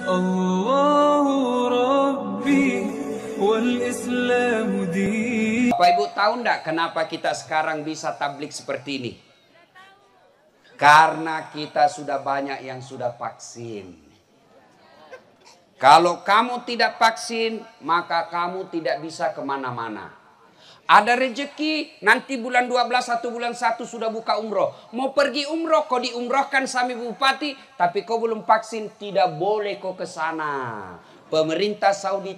Allahu Rabbi wal Islamu din. Bapak Ibu tahu enggak kenapa kita sekarang bisa tablik seperti ini? Karena kita sudah banyak yang sudah vaksin. Kalau kamu tidak vaksin, maka kamu tidak bisa kemana-mana. Ada rezeki, nanti bulan 12 atau bulan 1 sudah buka umroh. Mau pergi umroh, kau diumrohkan sama bupati, tapi kau belum vaksin, tidak boleh kau ke sana. Pemerintah Saudi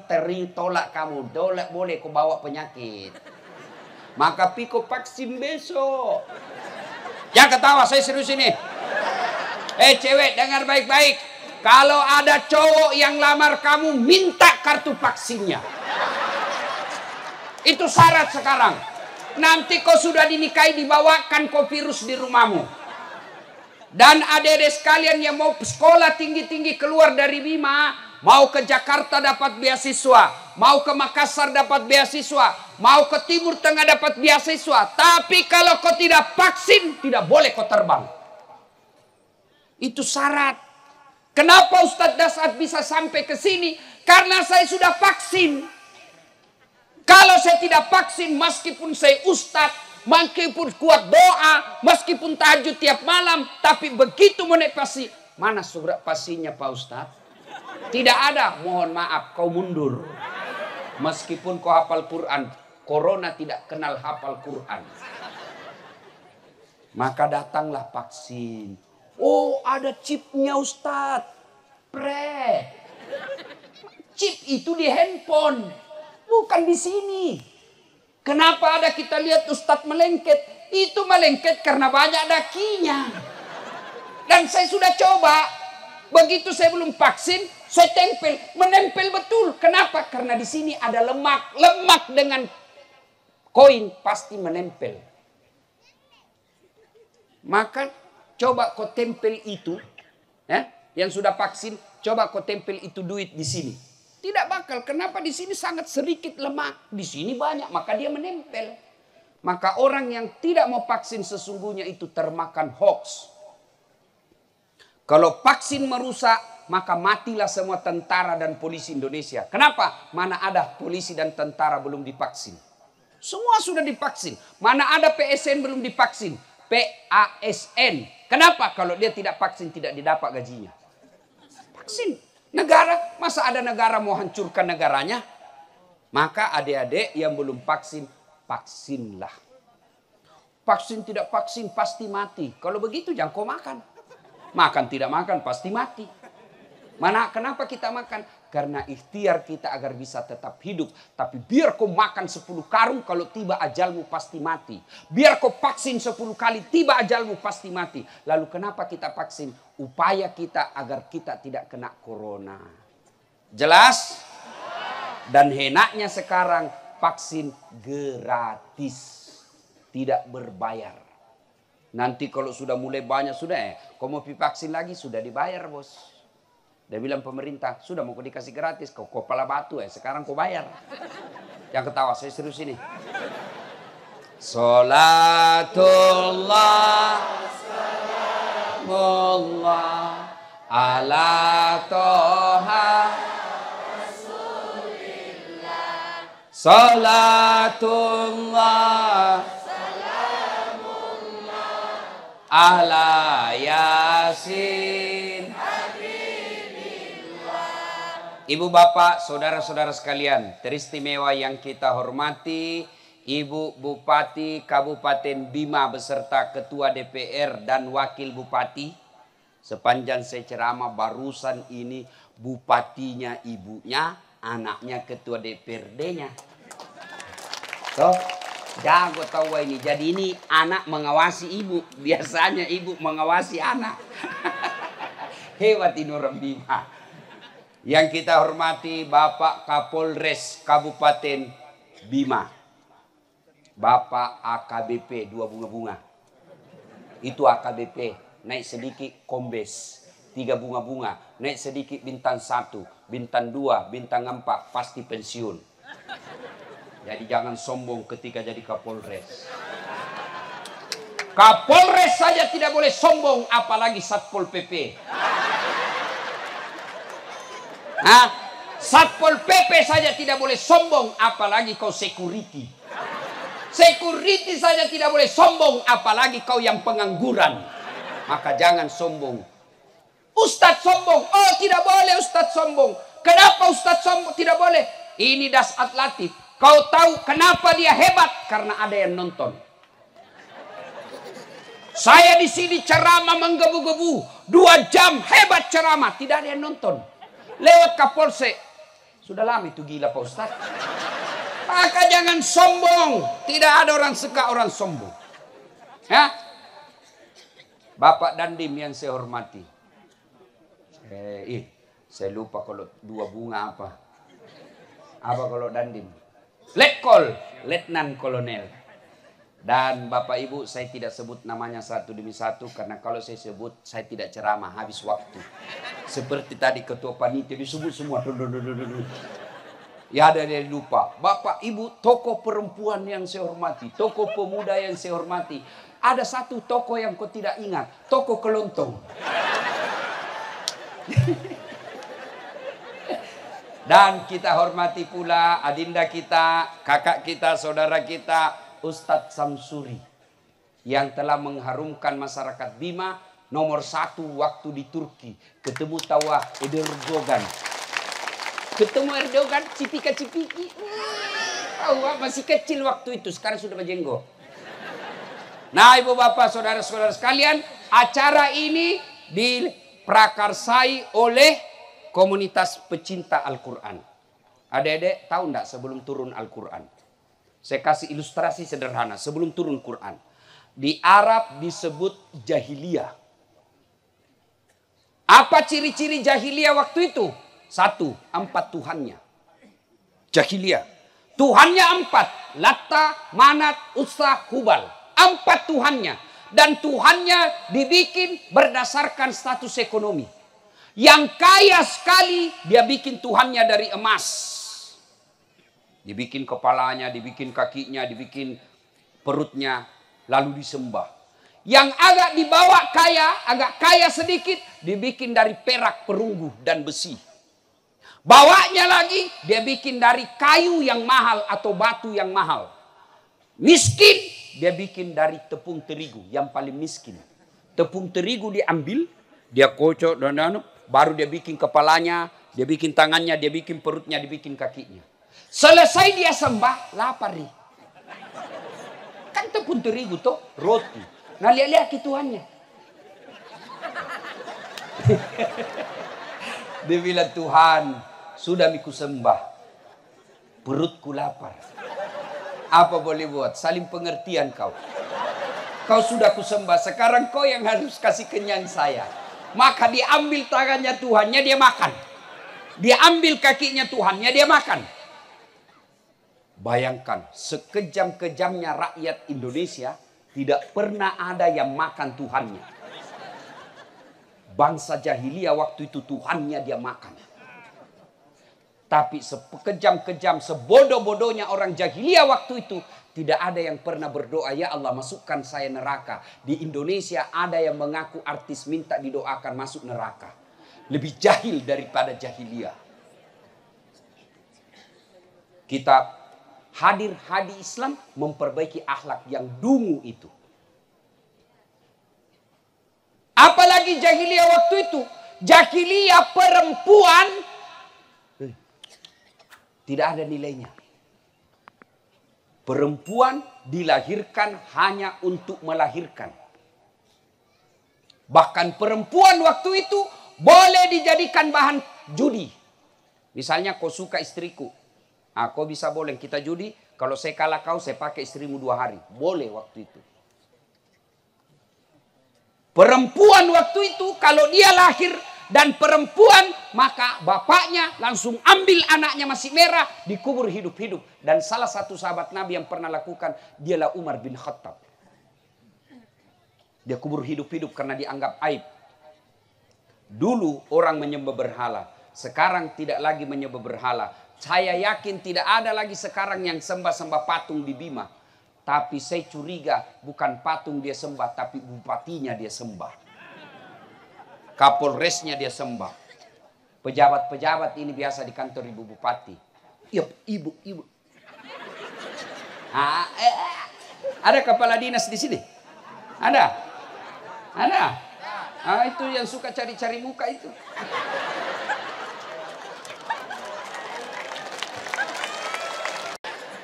tolak kamu, boleh kau bawa penyakit. Maka piko vaksin besok. Jangan ketawa, saya serius ini. Cewek, dengar baik-baik. Kalau ada cowok yang lamar kamu, minta kartu vaksinnya. Itu syarat sekarang. Nanti kau sudah dinikahi, dibawakan kau virus di rumahmu. Dan adik-adik sekalian yang mau sekolah tinggi-tinggi keluar dari Bima, mau ke Jakarta dapat beasiswa, mau ke Makassar dapat beasiswa, mau ke Timur Tengah dapat beasiswa. Tapi kalau kau tidak vaksin, tidak boleh kau terbang. Itu syarat. Kenapa Ustadz Dasat bisa sampai ke sini? Karena saya sudah vaksin. Kalau saya tidak vaksin, meskipun saya ustadz, meskipun kuat doa, meskipun tahajud tiap malam, tapi begitu menaik pasi, mana surat pasinya Pak Ustadz? Tidak ada, mohon maaf, kau mundur. Meskipun kau hafal Quran, corona tidak kenal hafal Quran. Maka datanglah vaksin. Oh, ada chipnya Ustadz. Chip itu di handphone. Bukan di sini. Kenapa ada kita lihat Ustadz melengket? Itu melengket karena banyak dakinya. Dan saya sudah coba. Begitu saya belum vaksin, saya tempel. Menempel betul. Kenapa? Karena di sini ada lemak. Lemak dengan koin pasti menempel. Maka coba kau tempel itu. Yang sudah vaksin, coba kau tempel itu duit di sini. Tidak bakal. Kenapa? Di sini sangat sedikit lemak. Di sini banyak. Maka dia menempel. Maka orang yang tidak mau vaksin sesungguhnya itu termakan hoax. Kalau vaksin merusak, maka matilah semua tentara dan polisi Indonesia. Kenapa? Mana ada polisi dan tentara belum divaksin. Semua sudah divaksin. Mana ada PSN belum divaksin. PASN. Kenapa? Kalau dia tidak vaksin tidak didapat gajinya. Vaksin. Negara, masa ada negara mau hancurkan negaranya? Maka adik-adik yang belum vaksin, vaksinlah. Vaksin tidak vaksin pasti mati. Kalau begitu jangan kau makan. Makan tidak makan pasti mati. Kenapa kita makan? Karena ikhtiar kita agar bisa tetap hidup. Tapi biar kau makan 10 karung, kalau tiba ajalmu pasti mati. Biar kau vaksin 10 kali, tiba ajalmu pasti mati. Lalu kenapa kita vaksin? Upaya kita agar kita tidak kena corona. Jelas? Dan enaknya sekarang vaksin gratis. Tidak berbayar. Nanti kalau sudah mulai banyak, kau mau vaksin lagi, sudah dibayar bos. Dia bilang pemerintah, sudah mau dikasih gratis, kau kepala batu sekarang kau bayar. Yang ketawa, saya serius ini. Salatullah, salamullah, ala toha, rasulillah. Salatullah, salamullah, ala yasin. Ibu bapak, saudara-saudara sekalian, teristimewa yang kita hormati, Ibu Bupati Kabupaten Bima beserta Ketua DPR dan Wakil Bupati. Sepanjang saya ceramah barusan ini bupatinya ibunya, anaknya Ketua DPRD-nya. So, jago tahu ini. Jadi ini anak mengawasi ibu, biasanya ibu mengawasi anak. Hebat ini orang Bima. Yang kita hormati Bapak Kapolres Kabupaten Bima. Bapak AKBP 2 bunga-bunga. Itu AKBP. Naik sedikit kombes. 3 bunga-bunga. Naik sedikit bintang 1. Bintang 2. Bintang 4. Pasti pensiun. Jadi jangan sombong ketika jadi Kapolres. Kapolres saja tidak boleh sombong. Apalagi Satpol PP. Hah? Satpol PP saja tidak boleh sombong, apalagi kau security. Security saja tidak boleh sombong, apalagi kau yang pengangguran. Maka jangan sombong. Ustadz sombong. Oh, tidak boleh Ustadz sombong. Kenapa Ustadz sombong? Tidak boleh. Ini Dasat Latif. Kau tahu kenapa dia hebat? Karena ada yang nonton. Saya di sini ceramah menggebu-gebu 2 jam, hebat ceramah, tidak ada yang nonton. Lewat Kapolsek, sudah lama itu gila Pak Ustaz. Maka jangan sombong, tidak ada orang suka orang sombong. Ya, Bapak Dandim yang saya hormati. Saya lupa kalau 2 bunga apa. Apa kalau Dandim? Letkol, Letnan Kolonel. Dan Bapak Ibu, saya tidak sebut namanya satu demi satu, karena kalau saya sebut saya tidak ceramah, habis waktu. Seperti tadi ketua panitia disebut semua. Ya ada yang lupa. Bapak Ibu, tokoh perempuan yang saya hormati, tokoh pemuda yang saya hormati. Ada satu tokoh yang kau tidak ingat, tokoh kelontong. Dan kita hormati pula adinda kita, kakak kita, saudara kita, Ustadz Samsuri, yang telah mengharumkan masyarakat Bima nomor 1 waktu di Turki. Ketemu tawa Erdogan. Ketemu Erdogan, cipika-cipiki. Masih kecil waktu itu, sekarang sudah berjenggot. Nah, ibu bapak, saudara-saudara sekalian, acara ini diprakarsai oleh komunitas pecinta Al-Quran. Adik-adik tahu enggak sebelum turun Al-Quran? Saya kasih ilustrasi sederhana sebelum turun Quran. Di Arab disebut jahiliyah. Apa ciri-ciri jahiliyah waktu itu? 1, 4 Tuhannya. Jahiliyah. Tuhannya 4. Latta, Manat, Uzza, Hubal. 4 Tuhannya. Dan Tuhannya dibikin berdasarkan status ekonomi. Yang kaya sekali dia bikin Tuhannya dari emas. Dibikin kepalanya, dibikin kakinya, dibikin perutnya, lalu disembah. Yang agak dibawa kaya, agak kaya sedikit, dibikin dari perak, perunggu, dan besi. Bawanya lagi, dia bikin dari kayu yang mahal atau batu yang mahal. Miskin, dia bikin dari tepung terigu, yang paling miskin. Tepung terigu diambil, dia kocok, dan baru dia bikin kepalanya, dia bikin tangannya, dia bikin perutnya, dia bikin kakinya. Selesai dia sembah, lapar nih. Kan tepung terigu tuh, roti. Nah lihat-lihat ke Tuhannya. Dia bilang, Tuhan, sudah miku sembah. Perutku lapar. Apa boleh buat? Saling pengertian kau. Kau sudah kusembah, sekarang kau yang harus kasih kenyang saya. Maka diambil tangannya Tuhannya, dia makan. Diambil kakinya Tuhannya, dia makan. Bayangkan, sekejam-kejamnya rakyat Indonesia tidak pernah ada yang makan Tuhannya. Bangsa jahiliyah waktu itu Tuhannya dia makan. Tapi sekejam-kejam, sebodoh-bodohnya orang jahiliyah waktu itu, tidak ada yang pernah berdoa, ya Allah masukkan saya neraka. Di Indonesia ada yang mengaku artis minta didoakan masuk neraka. Lebih jahil daripada jahiliyah. Kita hadir Islam memperbaiki akhlak yang dungu itu. Apalagi jahiliyah waktu itu. Jahiliyah perempuan tidak ada nilainya. Perempuan dilahirkan hanya untuk melahirkan. Bahkan perempuan waktu itu boleh dijadikan bahan judi. Misalnya kau suka istriku. Kau bisa boleh kita judi. Kalau saya kalah kau, saya pakai istrimu 2 hari. Boleh waktu itu. Perempuan waktu itu kalau dia lahir dan perempuan, maka bapaknya langsung ambil anaknya masih merah, dikubur hidup-hidup. Dan salah satu sahabat Nabi yang pernah lakukan, dialah Umar bin Khattab. Dia kubur hidup-hidup karena dianggap aib. Dulu orang menyembah berhala, sekarang tidak lagi menyembah berhala. Saya yakin tidak ada lagi sekarang yang sembah-sembah patung di Bima. Tapi saya curiga bukan patung dia sembah, tapi bupatinya dia sembah. Kapolresnya dia sembah. Pejabat-pejabat ini biasa di kantor Ibu Bupati. Yap, ibu. Ada kepala dinas di sini? Ada? Itu yang suka cari-cari muka itu.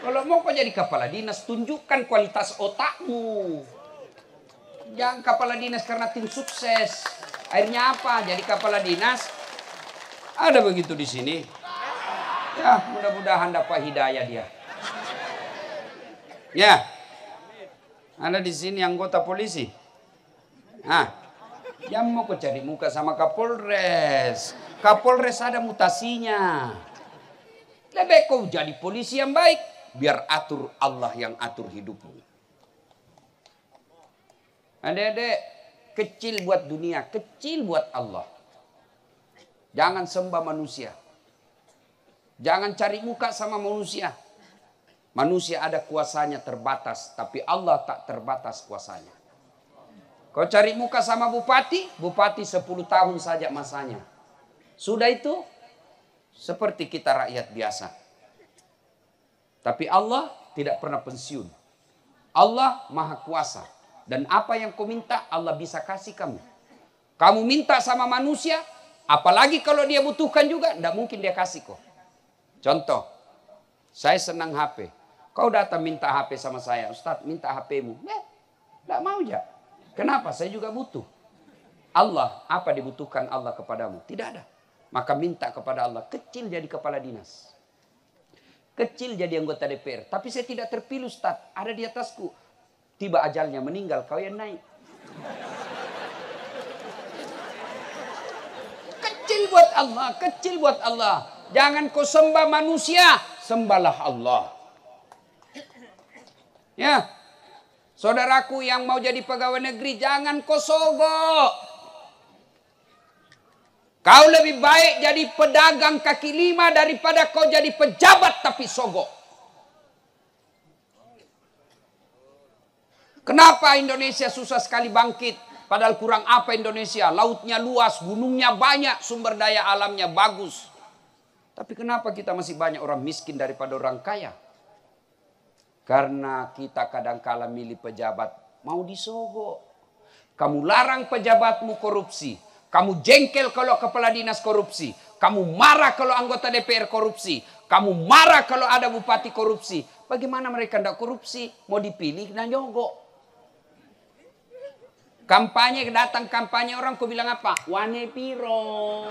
Kalau mau kau jadi kepala dinas, tunjukkan kualitas otakmu. Jangan kepala dinas karena tim sukses. Akhirnya apa? Jadi kepala dinas. Ada begitu di sini. Ya, mudah-mudahan dapat hidayah dia. Ya. Ada di sini anggota polisi. Yang mau kau cari muka sama Kapolres. Kapolres ada mutasinya. Lebih kau jadi polisi yang baik. Biar atur Allah yang atur hidupmu. Adik-adik, kecil buat dunia, kecil buat Allah. Jangan sembah manusia. Jangan cari muka sama manusia. Manusia ada kuasanya terbatas, tapi Allah tak terbatas kuasanya. Kau cari muka sama bupati, bupati 10 tahun saja masanya. Sudah itu, seperti kita rakyat biasa. Tapi Allah tidak pernah pensiun. Allah maha kuasa. Dan apa yang kau minta, Allah bisa kasih kamu. Kamu minta sama manusia, apalagi kalau dia butuhkan juga, tidak mungkin dia kasih kau. Contoh, saya senang HP. Kau datang minta HP sama saya, Ustaz minta HP-mu. Tidak mau ya. Kenapa? Saya juga butuh. Allah, apa dibutuhkan Allah kepadamu? Tidak ada. Maka minta kepada Allah, kecil jadi kepala dinas. Kecil jadi anggota DPR. Tapi saya tidak terpilih Ustaz. Ada di atasku. Tiba ajalnya meninggal. Kau yang naik. Kecil buat Allah. Kecil buat Allah. Jangan kau sembah manusia. Sembahlah Allah. Ya. Saudaraku yang mau jadi pegawai negeri. Jangan kau sogok. Kau lebih baik jadi pedagang kaki lima daripada kau jadi pejabat tapi sogok. Kenapa Indonesia susah sekali bangkit? Padahal kurang apa Indonesia? Lautnya luas, gunungnya banyak, sumber daya alamnya bagus. Tapi kenapa kita masih banyak orang miskin daripada orang kaya? Karena kita kadang-kala milih pejabat mau disogok. Kamu larang pejabatmu korupsi. Kamu jengkel kalau kepala dinas korupsi. Kamu marah kalau anggota DPR korupsi. Kamu marah kalau ada bupati korupsi. Bagaimana mereka tidak korupsi? Mau dipilih dan nyogok. Kampanye, datang kampanye orang kau bilang apa? Wane piro.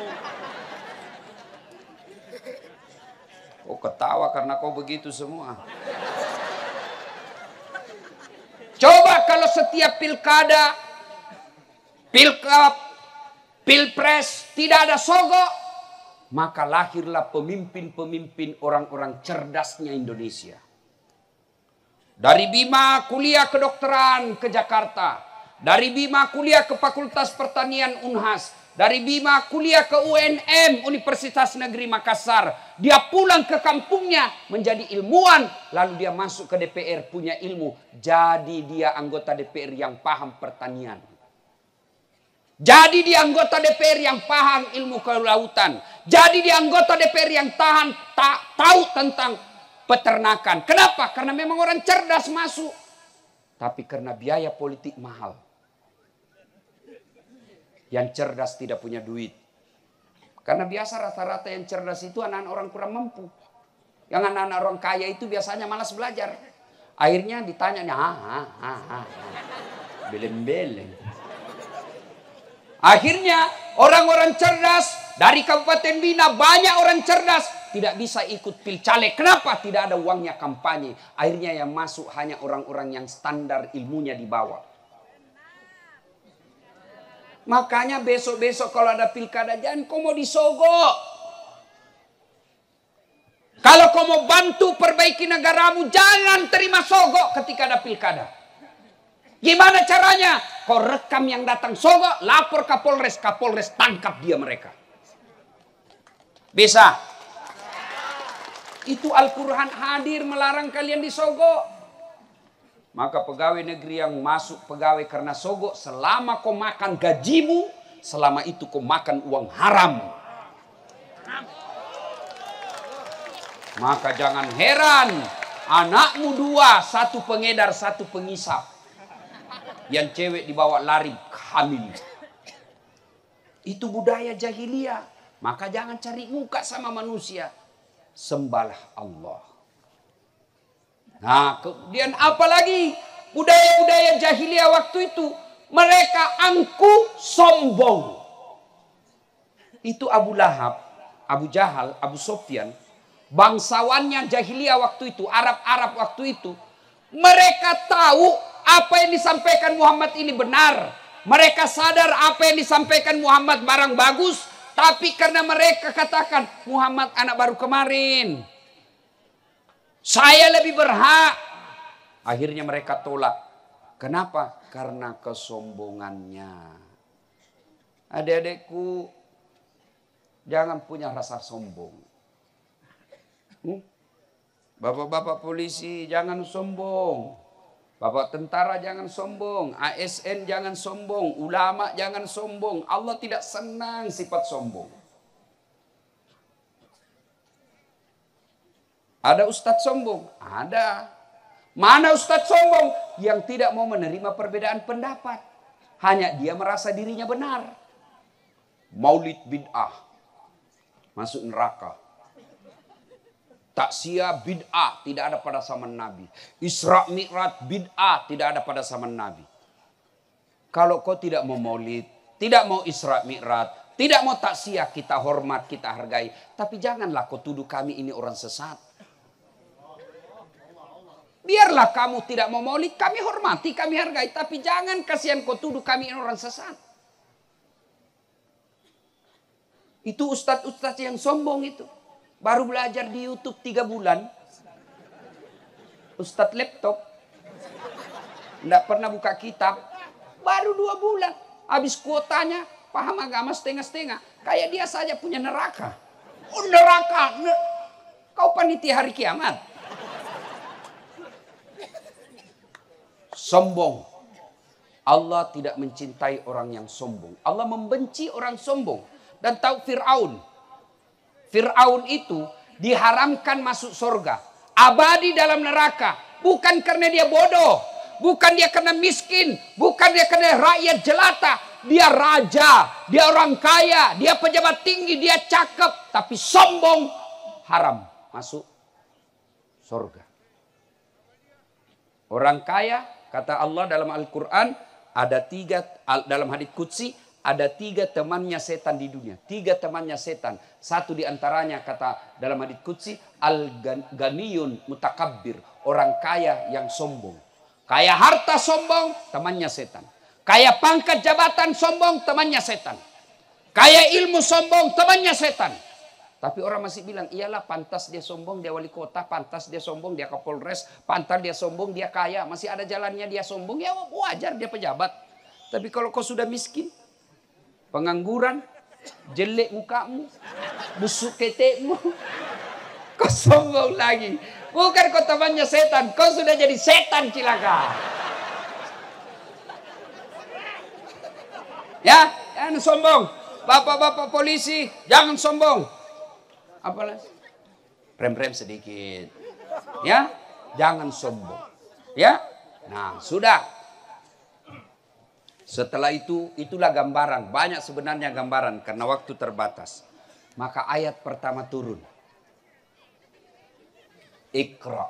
Oh ketawa karena kau begitu semua. Coba kalau setiap pilkada, pilpres tidak ada sogok, maka lahirlah pemimpin-pemimpin orang-orang cerdasnya Indonesia. Dari Bima kuliah kedokteran ke Jakarta, dari Bima kuliah ke Fakultas Pertanian Unhas, dari Bima kuliah ke UNM Universitas Negeri Makassar. Dia pulang ke kampungnya menjadi ilmuwan, lalu dia masuk ke DPR punya ilmu, jadi dia anggota DPR yang paham pertanian. Jadi dia anggota DPR yang paham ilmu kelautan. Jadi dia anggota DPR yang tahu tentang peternakan. Kenapa? Karena memang orang cerdas masuk. Tapi karena biaya politik mahal. Yang cerdas tidak punya duit. Karena biasa rata-rata yang cerdas itu anak-anak orang kurang mampu. Yang anak-anak orang kaya itu biasanya malas belajar. Akhirnya ditanya, beleng-beleng. Akhirnya orang-orang cerdas dari Kabupaten Bina, banyak orang cerdas tidak bisa ikut pilcaleg. Kenapa? Tidak ada uangnya kampanye. Akhirnya yang masuk hanya orang-orang yang standar ilmunya di bawah. Makanya besok-besok kalau ada pilkada jangan kau mau disogok. Kalau kau mau bantu perbaiki negaramu jangan terima sogok ketika ada pilkada. Gimana caranya? Kau rekam yang datang sogok, lapor Kapolres, Kapolres tangkap dia mereka. Bisa. Itu Al-Quran hadir melarang kalian disogok. Maka pegawai negeri yang masuk pegawai karena sogok, selama kau makan gajimu, selama itu kau makan uang haram. Maka jangan heran anakmu dua, satu pengedar, satu pengisap. Yang cewek dibawa lari hamil. Itu budaya jahiliyah. Maka jangan cari muka sama manusia. Sembahlah Allah. Nah, kemudian apa lagi? Budaya-budaya jahiliyah waktu itu. Mereka angkuh sombong. Itu Abu Lahab, Abu Jahal, Abu Sofyan. Bangsawannya jahiliyah waktu itu. Arab-Arab waktu itu. Mereka tahu apa yang disampaikan Muhammad ini benar. Mereka sadar apa yang disampaikan Muhammad barang bagus. Tapi karena mereka katakan Muhammad anak baru kemarin. Saya lebih berhak. Akhirnya mereka tolak. Kenapa? Karena kesombongannya. Adik-adikku, jangan punya rasa sombong. Bapak-bapak polisi jangan sombong. Bapak tentara jangan sombong. ASN jangan sombong. Ulama jangan sombong. Allah tidak senang sifat sombong. Ada ustadz sombong? Ada. Mana ustadz sombong? Yang tidak mau menerima perbedaan pendapat. Hanya dia merasa dirinya benar. Maulid bid'ah. Masuk neraka. Taksiyah bid'ah. Tidak ada pada zaman Nabi. Isra Mi'raj bid'ah. Tidak ada pada zaman Nabi. Kalau kau tidak mau maulid. Tidak mau Isra Mi'raj. Tidak mau taksiyah. Kita hormat, kita hargai. Tapi janganlah kau tuduh kami ini orang sesat. Biarlah kamu tidak mau maulid, kami hormati, kami hargai. Tapi jangan kasihan kau tuduh kami ini orang sesat. Itu ustadz-ustadz yang sombong itu. Baru belajar di YouTube 3 bulan. Ustadz laptop. Tidak pernah buka kitab. Baru 2 bulan. Habis kuotanya, paham agama setengah-setengah. Kayak dia saja punya neraka. Oh neraka. Kau panitia hari kiamat. Sombong. Allah tidak mencintai orang yang sombong. Allah membenci orang sombong. Dan tahu Fir'aun. Fir'aun itu diharamkan masuk surga. Abadi dalam neraka. Bukan karena dia bodoh. Bukan dia karena miskin. Bukan dia karena rakyat jelata. Dia raja. Dia orang kaya. Dia pejabat tinggi. Dia cakep. Tapi sombong. Haram masuk surga. Orang kaya. Kata Allah dalam Al-Quran, ada 3, dalam hadits qudsi, ada 3 temannya setan di dunia. 3 temannya setan. Satu diantaranya kata dalam hadits qudsi, al-ganiyun mutakabbir. Orang kaya yang sombong. Kaya harta sombong, temannya setan. Kaya pangkat jabatan sombong, temannya setan. Kaya ilmu sombong, temannya setan. Tapi orang masih bilang, iyalah pantas dia sombong, dia wali kota, pantas dia sombong, dia kapolres, pantas dia sombong, dia kaya. Masih ada jalannya dia sombong, ya wajar dia pejabat. Tapi kalau kau sudah miskin, pengangguran, jelek mukamu, busuk ketekmu, kau sombong lagi. Bukan kau temannya setan, kau sudah jadi setan cilaka. Ya, jangan sombong. Bapak-bapak polisi, jangan sombong. Apalah? Rem-rem sedikit. Ya, jangan sombong. Ya, nah sudah. Setelah itu, itulah gambaran. Banyak sebenarnya gambaran karena waktu terbatas. Maka ayat pertama turun. Iqra.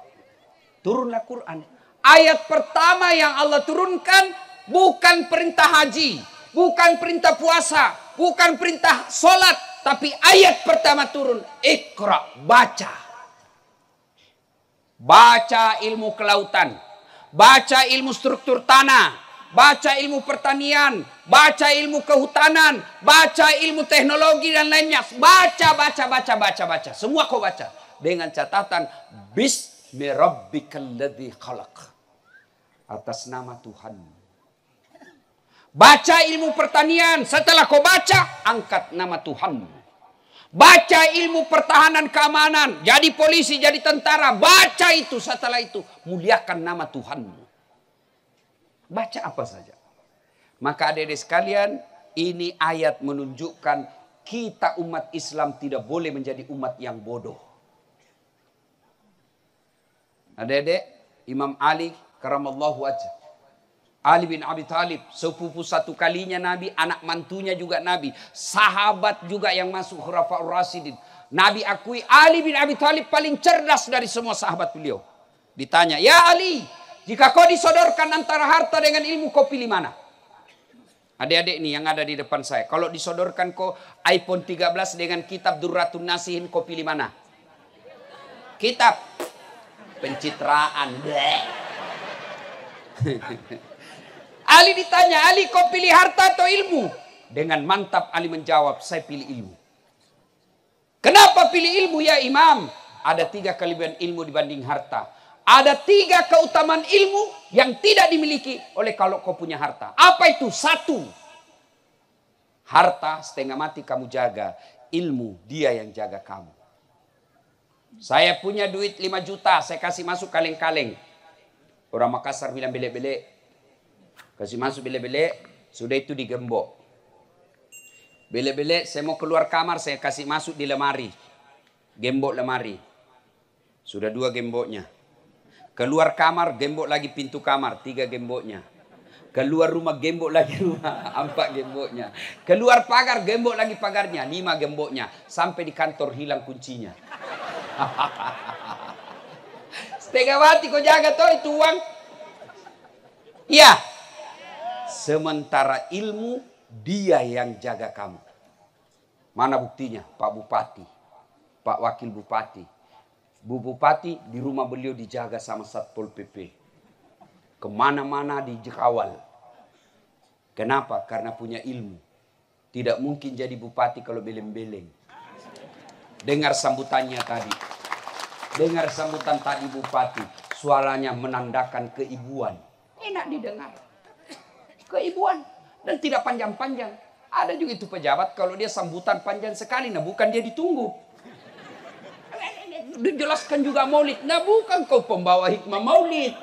Turunlah Quran. Ayat pertama yang Allah turunkan bukan perintah haji, bukan perintah puasa, bukan perintah sholat. Tapi ayat pertama turun, Iqra, baca. Baca ilmu kelautan, baca ilmu struktur tanah, baca ilmu pertanian, baca ilmu kehutanan, baca ilmu teknologi dan lainnya. Baca. Semua kau baca. Dengan catatan, Bismi rabbikal ladzi khalaq. Atas nama Tuhan. Baca ilmu pertanian. Setelah kau baca, angkat nama Tuhan. Baca ilmu pertahanan keamanan. Jadi polisi, jadi tentara. Baca itu. Setelah itu, muliakan nama Tuhan. Baca apa saja. Maka adik-adik sekalian, ini ayat menunjukkan kita umat Islam tidak boleh menjadi umat yang bodoh. Adik-adik, Imam Ali karamallahu wajah. Ali bin Abi Thalib, sepupu satu kalinya Nabi, anak mantunya juga Nabi. Sahabat juga yang masuk Khulafaur Rasyidin. Nabi akui Ali bin Abi Thalib paling cerdas dari semua sahabat beliau. Ditanya, ya Ali, jika kau disodorkan antara harta dengan ilmu, kau pilih mana? Adik-adik nih yang ada di depan saya. Kalau disodorkan kau iPhone 13 dengan kitab Durratun Nasihin, kau pilih mana? Kitab. Pencitraan. Ali ditanya, Ali kau pilih harta atau ilmu? Dengan mantap Ali menjawab, saya pilih ilmu. Kenapa pilih ilmu ya Imam? Ada 3 kelebihan ilmu dibanding harta. Ada 3 keutamaan ilmu yang tidak dimiliki oleh kalau kau punya harta. Apa itu? 1. Harta setengah mati kamu jaga. Ilmu dia yang jaga kamu. Saya punya duit 5 juta. Saya kasih masuk kaleng-kaleng. Orang Makassar bilang belek-belek. Kasih masuk belek-belek. Sudah itu digembok. Belek-belek saya mau keluar kamar. Saya kasih masuk di lemari. Gembok lemari. Sudah 2 gemboknya. Keluar kamar, gembok lagi pintu kamar, 3 gemboknya. Keluar rumah, gembok lagi rumah, 4 gemboknya. Keluar pagar, gembok lagi pagarnya, 5 gemboknya. Sampai di kantor hilang kuncinya. Setengah mati kau jaga toh itu uang. Iya. Sementara ilmu, dia yang jaga kamu. Mana buktinya? Pak Bupati, Pak Wakil Bupati. Bu Bupati di rumah beliau dijaga sama Satpol PP. Kemana-mana dikawal. Kenapa? Karena punya ilmu. Tidak mungkin jadi bupati kalau beleng-beleng. Dengar sambutannya tadi. Dengar sambutan tadi bupati. Suaranya menandakan keibuan. Enak didengar. Keibuan. Dan tidak panjang-panjang. Ada juga itu pejabat kalau dia sambutan panjang sekali. Nah bukan dia ditunggu. Dijelaskan juga maulid. Nah bukan kau pembawa hikmah maulid.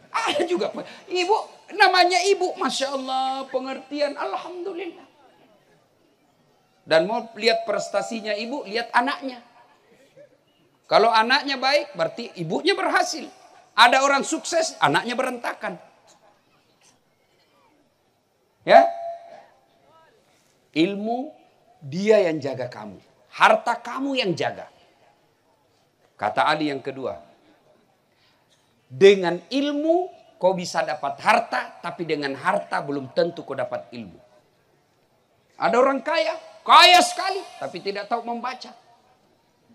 Ada juga. Ibu, namanya ibu. Masya Allah, pengertian. Alhamdulillah. Dan mau lihat prestasinya ibu, lihat anaknya. Kalau anaknya baik, berarti ibunya berhasil. Ada orang sukses, anaknya berantakan. Ya. Ilmu, dia yang jaga kamu. Harta kamu yang jaga. Kata Ali yang kedua. Dengan ilmu kau bisa dapat harta. Tapi dengan harta belum tentu kau dapat ilmu. Ada orang kaya. Kaya sekali. Tapi tidak tahu membaca.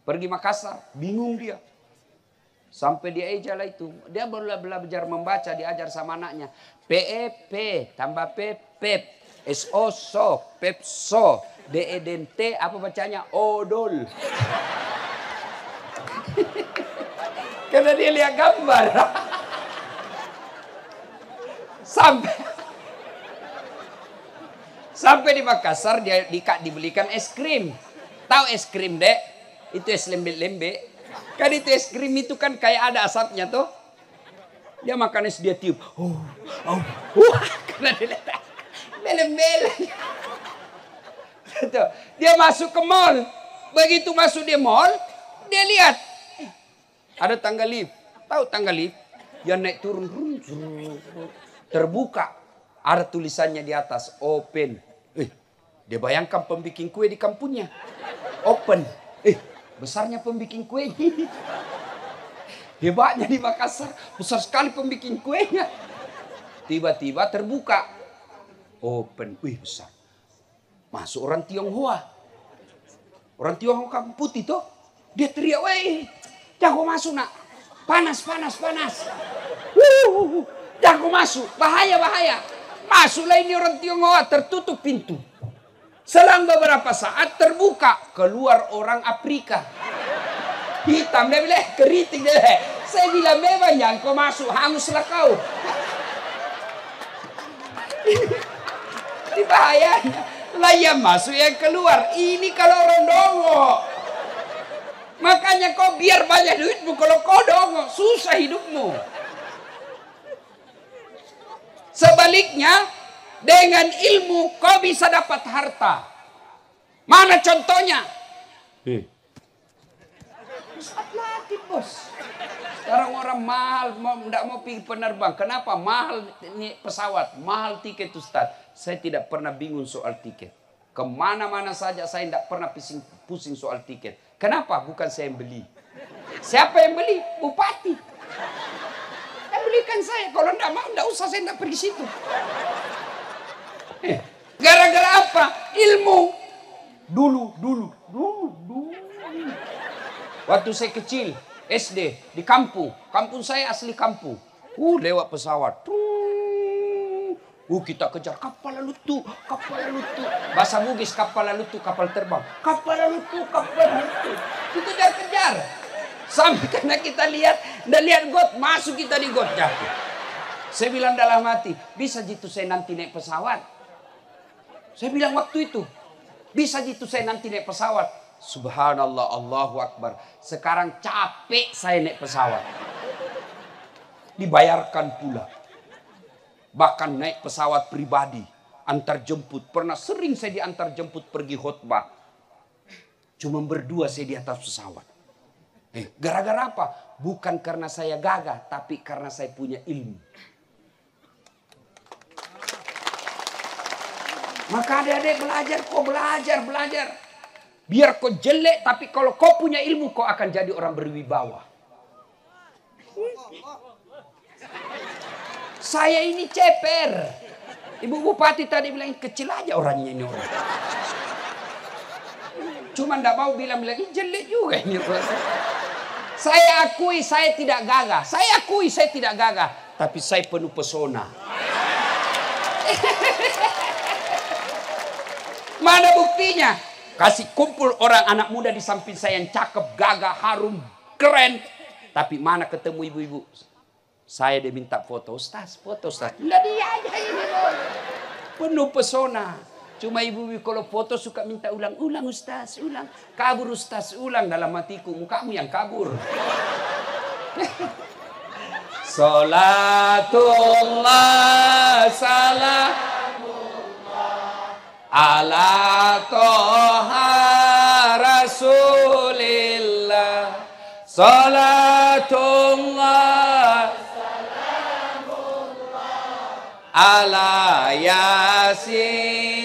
Pergi Makassar. Bingung dia. Sampai dia ejala itu. Dia belajar membaca. Diajar sama anaknya. PEP. Tambah PEP. SO. Pepso. DEDNT apa bacanya? Odol. Karena dia lihat gambar. Sampai di Makassar dia dibelikan es krim. Tahu es krim, Dek? Itu es lembe-lembe. Kan itu es krim itu kan kayak ada asapnya tuh. Dia makan es dia tiup. Karena dia lihat beleng-beleng. Dia masuk ke mall. Begitu masuk di mall, dia lihat ada tangga lift. Tahu tangga lift? Yang naik turun terbuka. Ada tulisannya di atas open. Dia bayangkan pembikin kue di kampungnya. Open. Besarnya pembikin kue. Hebatnya di Makassar. Besar sekali pembikin kuenya. Tiba-tiba terbuka. Open. Besar. Masuk orang Tionghoa. Orang Tionghoa kampung putih tuh. Dia teriak, weh, jangan masuk nak. Panas. Jangan masuk, bahaya. Masuklah ini orang Tionghoa, tertutup pintu. Selang beberapa saat terbuka. Keluar orang Afrika. Hitam, dia bilang, keriting dia. Saya bilang, memang jangan kau masuk, hanguslah kau. Ini bahayanya. Lah yang masuk yang keluar. Ini kalau orang dongo. Makanya kau biar banyak duitmu. Kalau kau dongo susah hidupmu. Sebaliknya dengan ilmu kau bisa dapat harta. Mana contohnya? Ustaz Latif, bos. Sekarang orang mahal, tidak mau pergi penerbang. Kenapa? Mahal ini pesawat, mahal tiket Ustaz. Saya tidak pernah bingung soal tiket. Kemana-mana saja saya tidak pernah pusing soal tiket. Kenapa? Bukan saya yang beli. Siapa yang beli? Bupati. Yang belikan saya. Kalau tidak mau, tidak usah, saya tidak pergi situ. Gara-gara apa? Ilmu. Dulu. Waktu saya kecil, SD, di kampung. Kampung saya asli kampung. Lewat pesawat. Kita kejar kapal lalutu. Bahasa Bugis kapal lalutu, kapal terbang. Kapal lalutu. Kita kejar. Sampai karena kita lihat got, masuk kita di got jatuh. Saya bilang dalam hati, bisa gitu saya nanti naik pesawat. Saya bilang waktu itu, bisa gitu saya nanti naik pesawat. Subhanallah, Allahu Akbar. Sekarang capek saya naik pesawat. Dibayarkan pula. Bahkan naik pesawat pribadi, antar jemput. Pernah sering saya diantar jemput pergi khutbah. Cuma berdua saya di atas pesawat. Gara-gara apa? Bukan karena saya gagah, tapi karena saya punya ilmu. Maka adik-adik belajar. Biar kau jelek, tapi kalau kau punya ilmu, kau akan jadi orang berwibawa. Saya ini ceper. Ibu Bupati tadi bilang, kecil aja orangnya ini orang. Cuma ndak mau bilang jelek juga ini. Saya akui saya tidak gagah. Tapi saya penuh pesona. Mana buktinya? Kasih kumpul orang anak muda di samping saya yang cakep, gagah, harum, keren. Tapi mana ketemu ibu-ibu? Saya dia minta foto. Ustaz, foto Ustaz. Enggak, dia aja ini. Penuh pesona. Cuma ibu-ibu kalau foto suka minta ulang Ustaz, ulang. Kabur Ustaz, ulang. Dalam hatiku, mukamu yang kabur. Salatullah salamullah ala toha rasulillah. Salatullah salamullah ala yasin